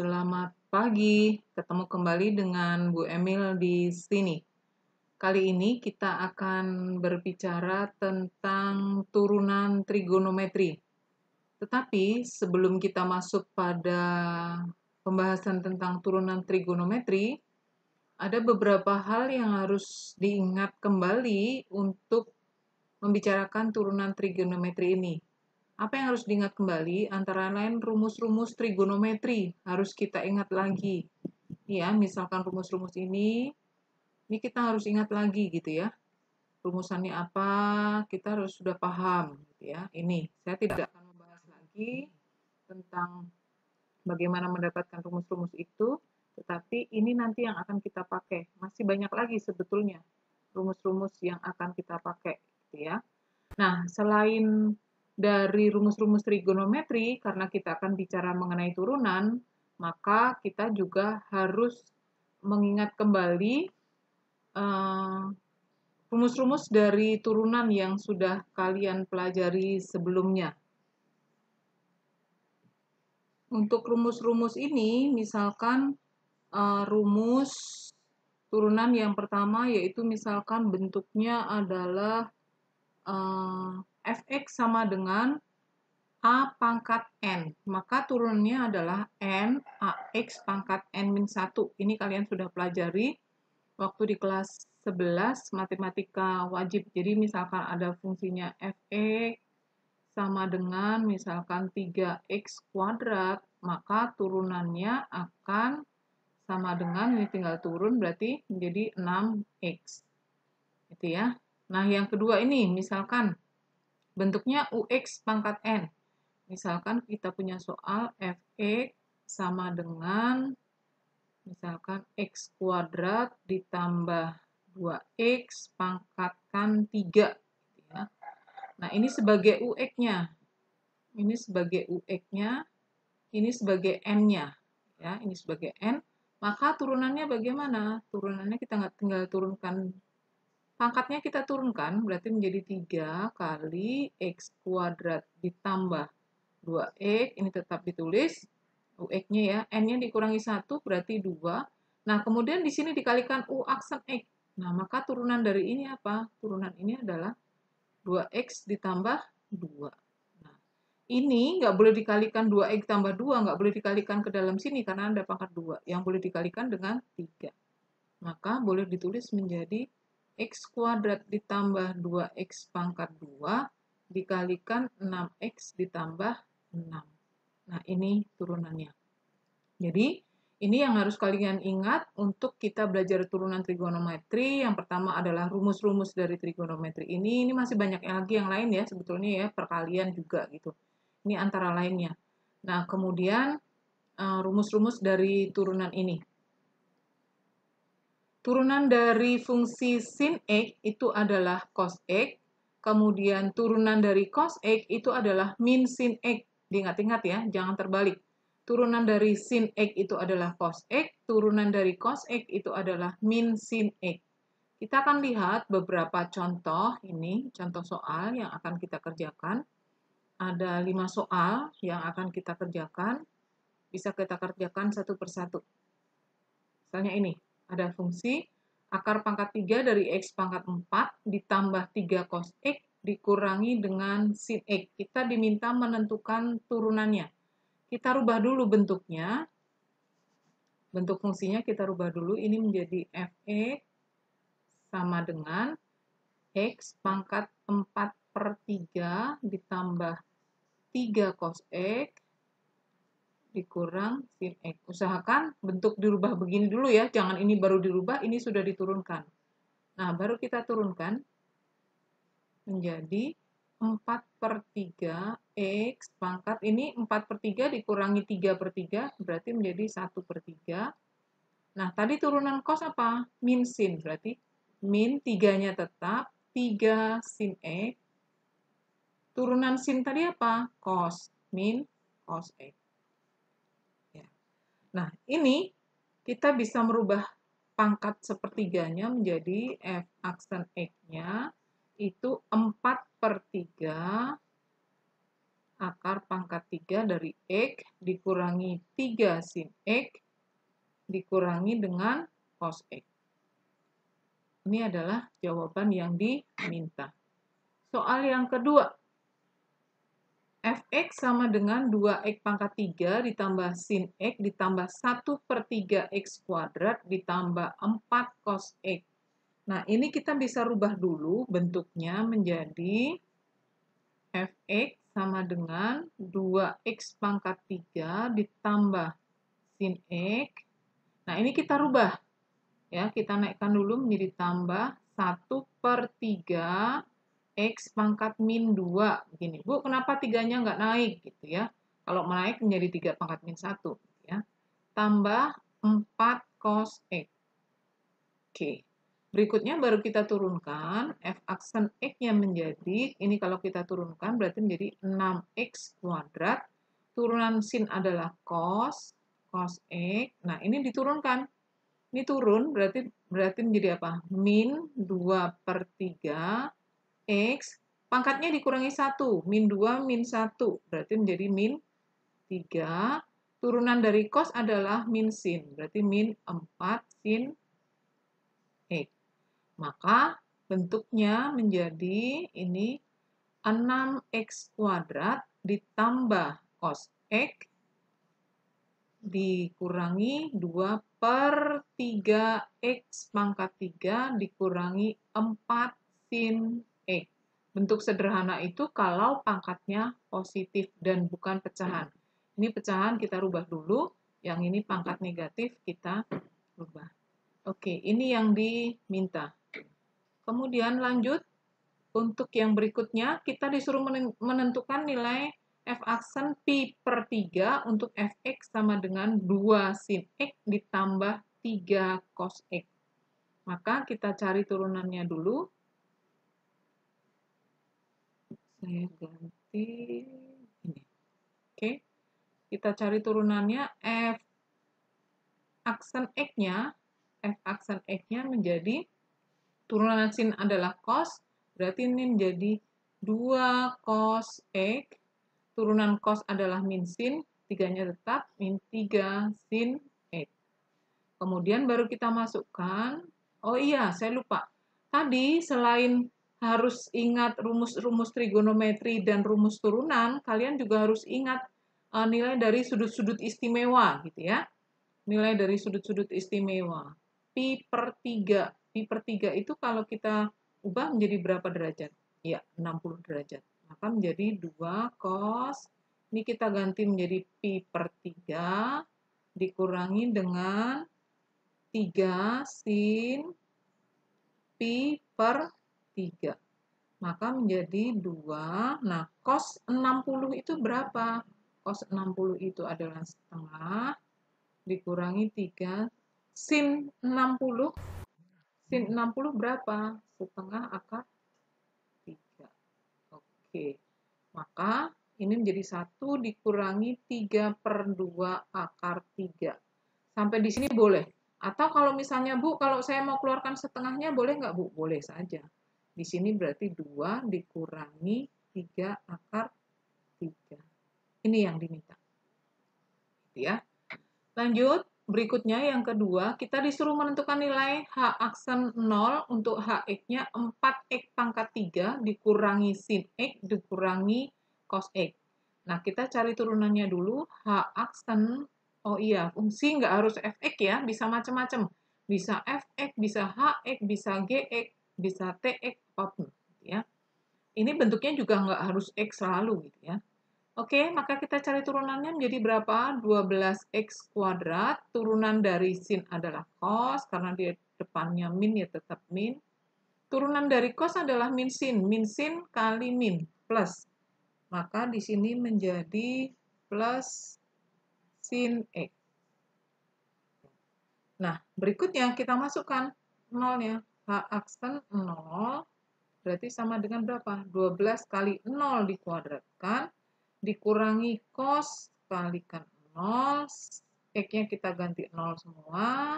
Selamat pagi, ketemu kembali dengan Bu Emil di sini. Kali ini kita akan berbicara tentang turunan trigonometri. Tetapi sebelum kita masuk pada pembahasan tentang turunan trigonometri, ada beberapa hal yang harus diingat kembali untuk membicarakan turunan trigonometri ini. Apa yang harus diingat kembali? Antara lain rumus-rumus trigonometri harus kita ingat lagi. Ya, misalkan rumus-rumus ini kita harus ingat lagi gitu ya. Rumusannya apa, kita harus sudah paham gitu ya. Ini, saya tidak akan membahas lagi tentang bagaimana mendapatkan rumus-rumus itu, tetapi ini nanti yang akan kita pakai. Masih banyak lagi sebetulnya rumus-rumus yang akan kita pakai gitu ya. Nah, selain dari rumus-rumus trigonometri, karena kita akan bicara mengenai turunan, maka kita juga harus mengingat kembali rumus-rumus dari turunan yang sudah kalian pelajari sebelumnya. Untuk rumus-rumus ini, misalkan rumus turunan yang pertama yaitu misalkan bentuknya adalah fx sama dengan A pangkat N, maka turunannya adalah N AX pangkat N min 1. Ini kalian sudah pelajari waktu di kelas 11 matematika wajib. Jadi misalkan ada fungsinya fx sama dengan misalkan 3x kuadrat, maka turunannya akan sama dengan, ini tinggal turun berarti menjadi 6x. Gitu ya. Nah, yang kedua ini misalkan bentuknya ux pangkat N. Misalkan kita punya soal fx sama dengan misalkan x kuadrat ditambah 2x pangkatkan 3. Ya. Nah, ini sebagai ux-nya. Ini sebagai ux-nya, ini sebagai n-nya. Ya, ini sebagai n. Maka turunannya bagaimana? Turunannya kita nggak tinggal turunkan. Pangkatnya kita turunkan, berarti menjadi 3 kali x kuadrat ditambah 2x, ini tetap ditulis, ux-nya ya, n-nya dikurangi 1 berarti 2. Nah, kemudian di sini dikalikan u aksen x. Nah, maka turunan dari ini apa? Turunan ini adalah 2x ditambah 2. Nah, ini nggak boleh dikalikan 2x tambah 2, nggak boleh dikalikan ke dalam sini karena ada pangkat 2. Yang boleh dikalikan dengan 3. Maka boleh ditulis menjadi x kuadrat ditambah 2x pangkat 2 dikalikan 6x ditambah 6. Nah, ini turunannya. Jadi, ini yang harus kalian ingat untuk kita belajar turunan trigonometri. Yang pertama adalah rumus-rumus dari trigonometri ini. Ini masih banyak lagi yang lain ya, sebetulnya ya, perkalian juga gitu. Ini antara lainnya. Nah, kemudian rumus-rumus dari turunan ini. Turunan dari fungsi sin X itu adalah cos X. Kemudian turunan dari cos X itu adalah min sin X. Diingat-ingat ya, jangan terbalik. Turunan dari sin X itu adalah cos X, turunan dari cos X itu adalah min sin X. Kita akan lihat beberapa contoh ini, contoh soal yang akan kita kerjakan. Ada 5 soal yang akan kita kerjakan. Bisa kita kerjakan satu persatu. Misalnya ini, ada fungsi akar pangkat 3 dari X pangkat 4 ditambah 3 cos X dikurangi dengan sin X. Kita diminta menentukan turunannya. Kita rubah dulu bentuknya. Bentuk fungsinya kita rubah dulu. Ini menjadi fx sama dengan X pangkat 4/3 ditambah 3 cos X dikurang sin X. Usahakan bentuk dirubah begini dulu ya, jangan ini baru dirubah, ini sudah diturunkan. Nah, baru kita turunkan menjadi 4/3 X pangkat, ini 4/3 dikurangi 3/3, berarti menjadi 1/3. Nah, tadi turunan cos apa? Min sin, berarti min 3-nya tetap, 3 sin X. Turunan sin tadi apa? Cos, min cos X. Nah, ini kita bisa merubah pangkat sepertiganya menjadi f aksen x-nya itu 4/3 akar pangkat 3 dari X dikurangi 3 sin X dikurangi dengan cos X. Ini adalah jawaban yang diminta. Soal yang kedua, fx sama dengan 2x pangkat 3 ditambah sin x ditambah 1/3x kuadrat ditambah 4 cos x. Nah, ini kita bisa rubah dulu bentuknya menjadi fx sama dengan 2x pangkat 3 ditambah sin x. Nah, ini kita rubah. Ya, kita naikkan dulu menjadi tambah 1/3 X pangkat min 2. Begini, Bu, kenapa 3-nya nggak naik? Gitu ya. Kalau naik menjadi 3 pangkat min 1. Ya. Tambah 4 cos X. Oke. Berikutnya baru kita turunkan. F aksen X-nya menjadi, ini kalau kita turunkan berarti menjadi 6X kuadrat. Turunan sin adalah cos X. Nah, ini diturunkan. Ini turun, berarti menjadi apa? Min 2/3 X, pangkatnya dikurangi 1, min 2, min 1, berarti menjadi min 3. Turunan dari cos adalah min sin, berarti min 4 sin X. Maka bentuknya menjadi ini 6X kuadrat ditambah cos X dikurangi 2/3X pangkat 3 dikurangi 4 sin X. Bentuk sederhana itu kalau pangkatnya positif dan bukan pecahan. Ini pecahan kita rubah dulu, yang ini pangkat negatif kita rubah. Oke, ini yang diminta. Kemudian lanjut, untuk yang berikutnya kita disuruh menentukan nilai f aksen pi/3 untuk fx sama dengan 2 sin x ditambah 3 cos x. Maka kita cari turunannya dulu. Saya ganti ini. Oke. Kita cari turunannya f aksen x-nya menjadi turunan sin adalah cos, berarti ini menjadi 2 cos X, turunan cos adalah min sin, 3-nya tetap, min 3 sin X. Kemudian baru kita masukkan, oh iya, saya lupa. Tadi selain harus ingat rumus-rumus trigonometri dan rumus turunan, kalian juga harus ingat nilai dari sudut-sudut istimewa, gitu ya. Nilai dari sudut-sudut istimewa. Pi/3. Pi/3 itu kalau kita ubah menjadi berapa derajat? Ya, 60 derajat. Maka menjadi 2 cos. Ini kita ganti menjadi Pi/3 dikurangi dengan 3 sin Pi/3. Maka menjadi 2. Nah, cos 60 itu berapa? Cos 60 itu adalah setengah dikurangi 3 sin 60. Sin 60 berapa? Setengah akar 3. Oke. Maka ini menjadi 1 dikurangi 3/2 akar 3. Sampai di sini boleh. Atau kalau misalnya, Bu, kalau saya mau keluarkan setengahnya, boleh nggak, Bu? Boleh saja. Di sini berarti 2 dikurangi 3 akar 3. Ini yang diminta. Ya. Lanjut, berikutnya yang kedua, kita disuruh menentukan nilai H aksen 0 untuk Hx-nya 4x pangkat 3 dikurangi sin x dikurangi cos x. Nah, kita cari turunannya dulu. H aksen, oh iya, fungsi nggak harus fx ya, bisa macam-macam. Bisa fx, bisa hx, bisa gx, bisa tx, apapun. Ya. Ini bentuknya juga nggak harus x selalu, gitu ya. Oke, maka kita cari turunannya menjadi berapa? 12x kuadrat. Turunan dari sin adalah cos, karena di depannya min ya tetap min. Turunan dari cos adalah min sin. Min sin kali min, plus. Maka di sini menjadi plus sin x. Nah, berikutnya kita masukkan nolnya. H aksen 0, berarti sama dengan berapa? 12 kali 0 dikuadratkan. Dikurangi cos kalikan 0, X-nya kita ganti 0 semua,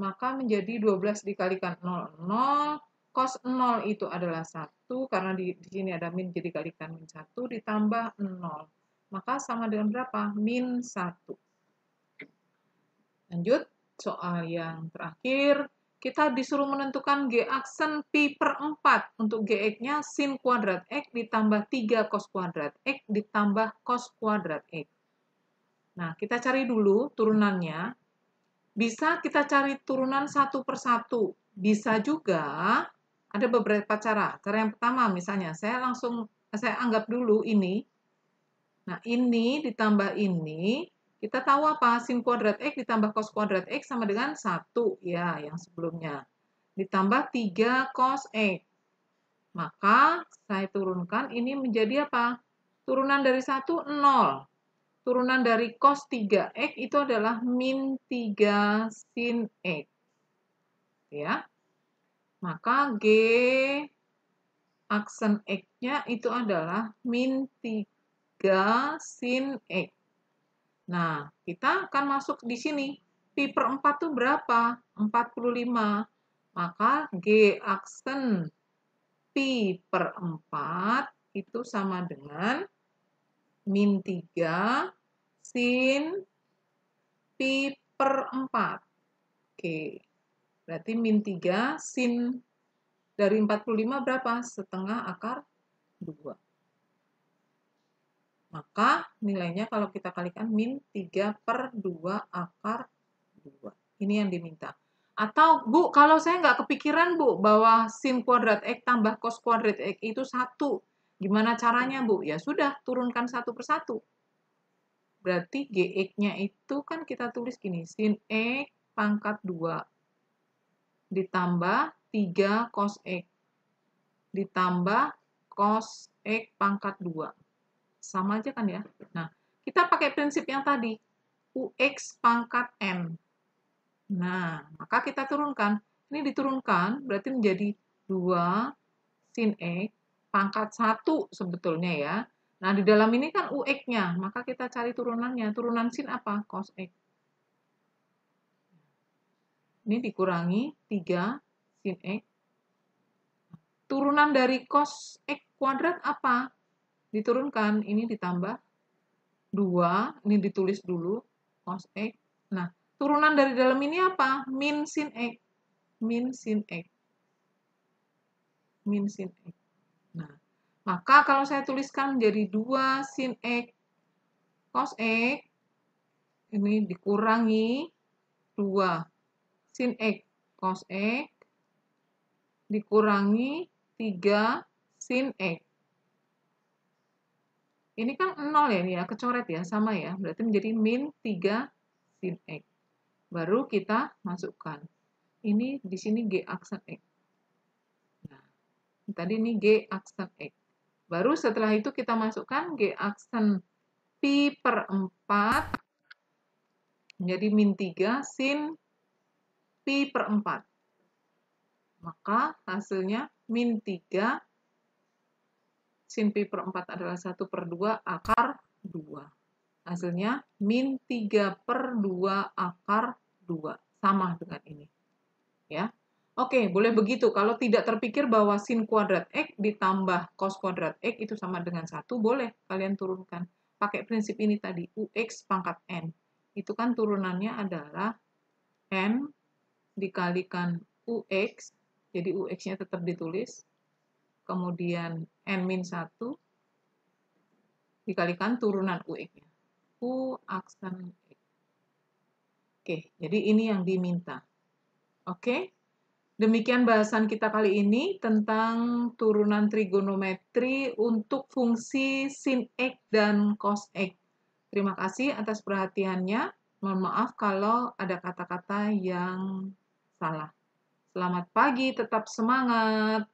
maka menjadi 12 dikalikan 0, 0, cos 0 itu adalah 1, karena di sini ada min, jadi kalikan min 1, ditambah 0. maka sama dengan berapa? Min 1. Lanjut, soal yang terakhir. Kita disuruh menentukan G aksen pi per 4. Untuk Gx-nya sin kuadrat X ditambah 3 cos kuadrat X ditambah cos kuadrat X. Nah, kita cari dulu turunannya. Bisa kita cari turunan satu per satu. Bisa juga ada beberapa cara. Cara yang pertama misalnya, saya anggap dulu ini. Nah, ini ditambah ini. Kita tahu apa? Sin kuadrat X ditambah cos kuadrat X sama dengan 1. Ya, yang sebelumnya. Ditambah 3 cos X. Maka, saya turunkan ini menjadi apa? Turunan dari 1, 0. Turunan dari cos 3X itu adalah min 3 sin X. Ya. Maka G aksen X-nya itu adalah min 3 sin X. Nah, kita akan masuk di sini. Pi per 4 itu berapa? 45. Maka G aksen pi per 4 itu sama dengan min 3 sin pi per 4. Oke, berarti min 3 sin dari 45 berapa? Setengah akar 2. Maka nilainya kalau kita kalikan min 3 per 2 akar 2. Ini yang diminta. Atau, Bu, kalau saya nggak kepikiran, Bu, bahwa sin kuadrat X tambah cos kuadrat X itu 1. Gimana caranya, Bu? Ya sudah, turunkan satu per satu. Berarti Gx-nya itu kan kita tulis gini, sin X pangkat 2 ditambah 3 cos X ditambah cos X pangkat 2. Sama aja kan ya? Nah, kita pakai prinsip yang tadi, UX pangkat N. Nah, maka kita turunkan. Ini diturunkan, berarti menjadi 2 sin X pangkat 1 sebetulnya ya. Nah, di dalam ini kan UX-nya, maka kita cari turunannya. Turunan sin apa? Cos X. Ini dikurangi 3 sin X. Turunan dari cos X kuadrat apa? Diturunkan, ini ditambah 2, ini ditulis dulu, cos X. Nah, turunan dari dalam ini apa? Min sin X. Min sin X. Min sin X. Nah, maka kalau saya tuliskan menjadi 2 sin X cos X, ini dikurangi 2 sin X cos X, dikurangi 3 sin X. Ini kan 0 ya, ini ya, kecoret ya, sama ya. Berarti menjadi min 3 sin X. Baru kita masukkan. Ini di sini G aksen X. Nah, tadi ini G aksen X. Baru setelah itu kita masukkan G aksen pi per 4 menjadi min 3 sin pi per 4. Maka hasilnya min 3 sin pi per 4 adalah 1 per 2 akar 2. Hasilnya min 3 per 2 akar 2. Sama dengan ini. Ya. Oke, boleh begitu. Kalau tidak terpikir bahwa sin kuadrat X ditambah cos kuadrat X itu sama dengan 1, boleh kalian turunkan. Pakai prinsip ini tadi, UX pangkat N. Itu kan turunannya adalah N dikalikan UX, jadi UX-nya tetap ditulis, kemudian N-1 dikalikan turunan UX-nya. U aksen X. Oke, jadi ini yang diminta. Oke, demikian bahasan kita kali ini tentang turunan trigonometri untuk fungsi sin X dan cos X. Terima kasih atas perhatiannya. Mohon maaf kalau ada kata-kata yang salah. Selamat pagi, tetap semangat.